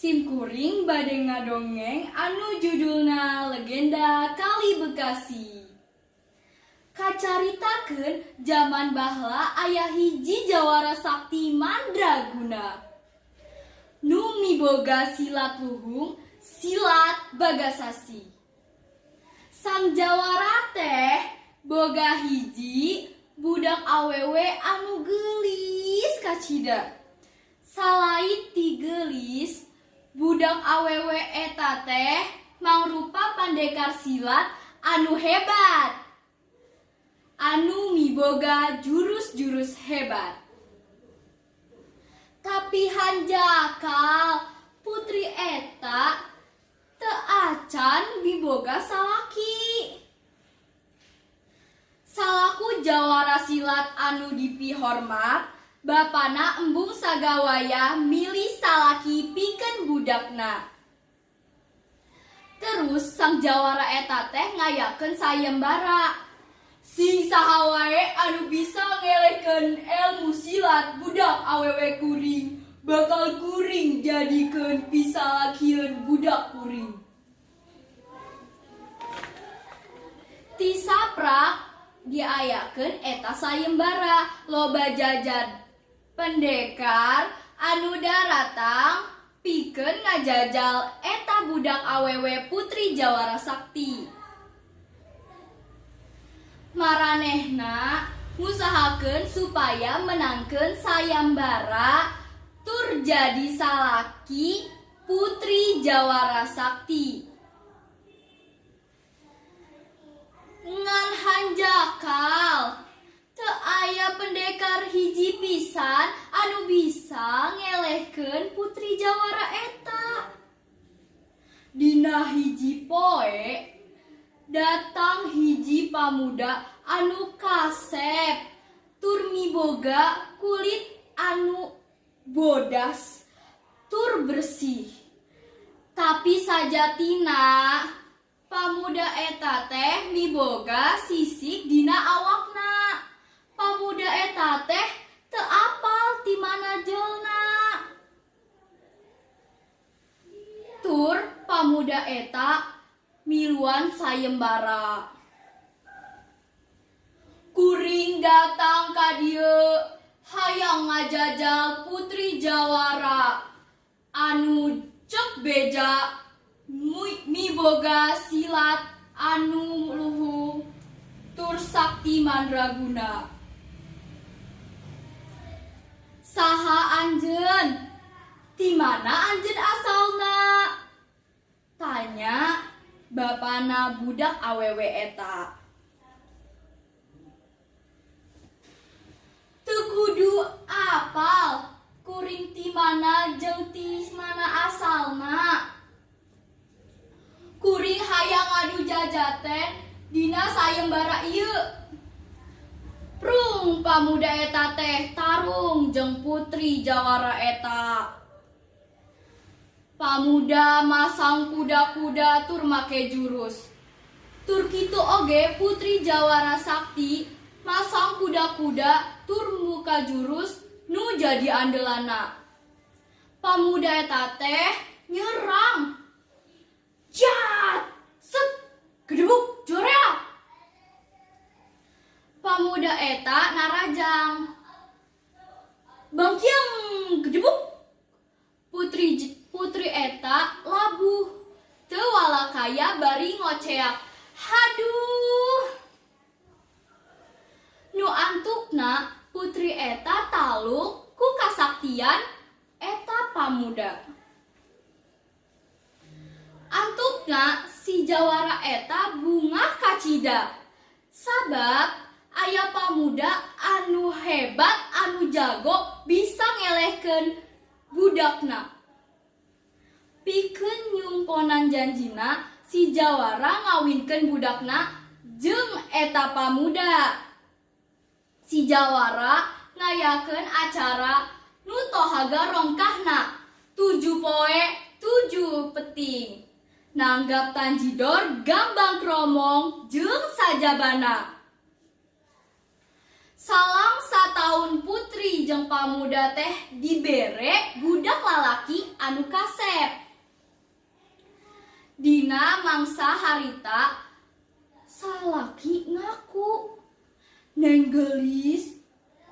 Simkuring bade ngadongeng anu judulna Legenda Kali Bekasi. Kacaritakeun zaman bahla aya hiji jawara sakti mandraguna. Nu miboga silat luhung, silat bagasasi. Sang jawara teh boga hiji budak awewe anu geulis kacida. Salait ti geulis, budak awewe eta teh mangrupa pandekar silat anu hebat, anu miboga jurus-jurus hebat. Tapi hanjakal putri eta teu acan miboga salaki. Salaku jawara silat anu dipihormat, bapana embung sagawaya milih salaki pikeun budakna. Terus sang jawara eta teh ngayakeun sayembara. Sing saha wae anu bisa ngelehkeun ilmu silat budak awewe kuring, bakal kuring jadikeun pisalakieun budak kuring. Ti saprak diayakeun eta sayembara loba jajan pendekar anu daratang pikeun ngajajal eta budak awewe putri jawara sakti. Maranehna ngusahakeun supaya menangkeun sayembara tur jadi salaki putri jawara sakti. Ngan hanjakal teu aya pendekar hiji pisan anu bisa ngelehkeun putri jawara eta. Dina hiji poe datang hiji pamuda anu kasep tur miboga kulit anu bodas tur bersih. Tapi sajatina pamuda eta teh miboga sisik dina awakna. Pamuda eta teh teu apal ti mana jeulna. Tur pamuda eta miluan sayembara. Kuring datang ka dieu hayang ngajajal putri jawara anu cek beja miboga silat anu luhung tur sakti mandraguna. Saha anjeun? Ti mana anjeun asalna? Tanya bapana budak awewe eta. Teu kudu apal kuring ti mana jeung ti mana asalna. Kuring hayang ngadu jajaten dina sayembara ieu. Prung pamuda eta teh tarung jeung putri jawara eta. Pamuda masang kuda-kuda tur make jurus. Tur kitu oge putri jawara sakti masang kuda-kuda tur muka jurus nu jadi andelana. Pamuda eta teh nyerang. Jat! Set! Gedebuk! Jorea! Pamuda eta narajang. Bangkiang! Gedebuk! Putri eta labuh. Teu walakaya bari ngoceak. Haduh! Nu antukna putri eta taluk ku kasaktian eta pamuda. Antukna si jawara eta bungah kacida. Sabab aya pamuda anu hebat anu jago bisa ngelehkeun budakna. Pikeun nyumponan janjina si jawara ngawinkeun budakna jeung eta pamuda. Si jawara ngayakeun acara nu tohaga rongkahna 7 poe 7 peting. Nanggap tanjidor gambang kromong jeung sajabana. Salam sataun putri jeung pamuda teh dibere budak lalaki anu kasep. Dina mangsa harita salaki ngaku, "Neng gelis,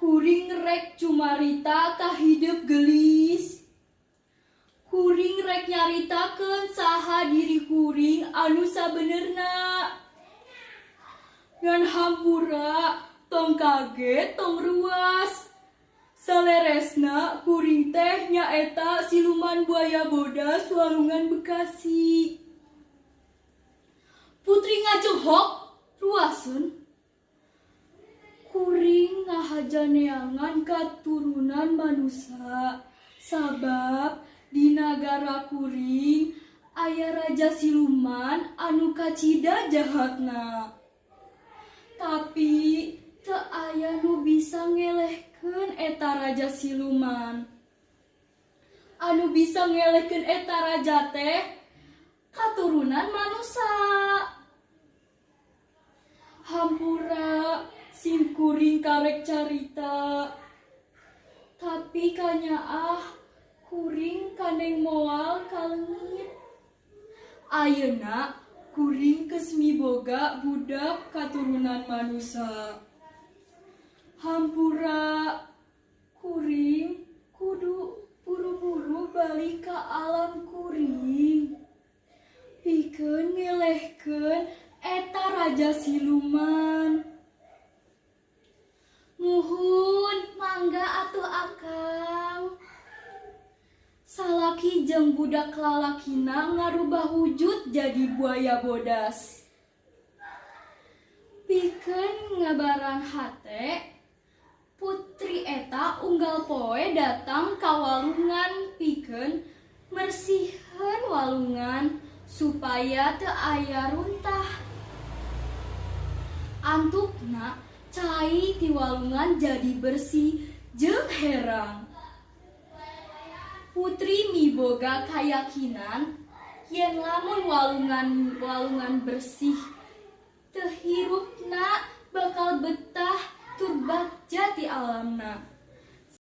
kuring rek cumarita ka hideuk gelis. Kuring rek nyaritakeun saha diri kuring anu sabenerna. Ngan hampura tong kaget tong ruas. Saleresna kuring teh nyaeta siluman buaya bodas walungan Bekasi." Putri ngajenghok ruasun. Kuring ngahajaneangan katurunan manusia, sabab di nagara kuring aya raja siluman anu kacida jahatna. Tapi teu aya nu bisa ngelehkeun eta raja siluman. Anu bisa ngelehkeun eta raja teh katurunan manusia. Hampura sim kuring karek carita, tapi kanyaah kuring kaneng moal kalengit. Ayeuna kuring geus miboga budak katurunan manusia. Hampura kuring kudu buru-buru balik ka alam kuring, pikeun ngelehkeun eta raja siluman. Nuhun, mangga atuh akang. Salaki jeung budak lalakina ngarubah wujud jadi buaya bodas. Pikeun ngabaran hate, putri eta unggal poe datang ka walungan pikeun mersihkeun walungan supaya teu aya runtah. Antukna cai ti walungan jadi bersih jeung herang. Putri miboga kayakinan yen lamun walungan bersih teu hirupna bakal betah tur bagja ti alamna.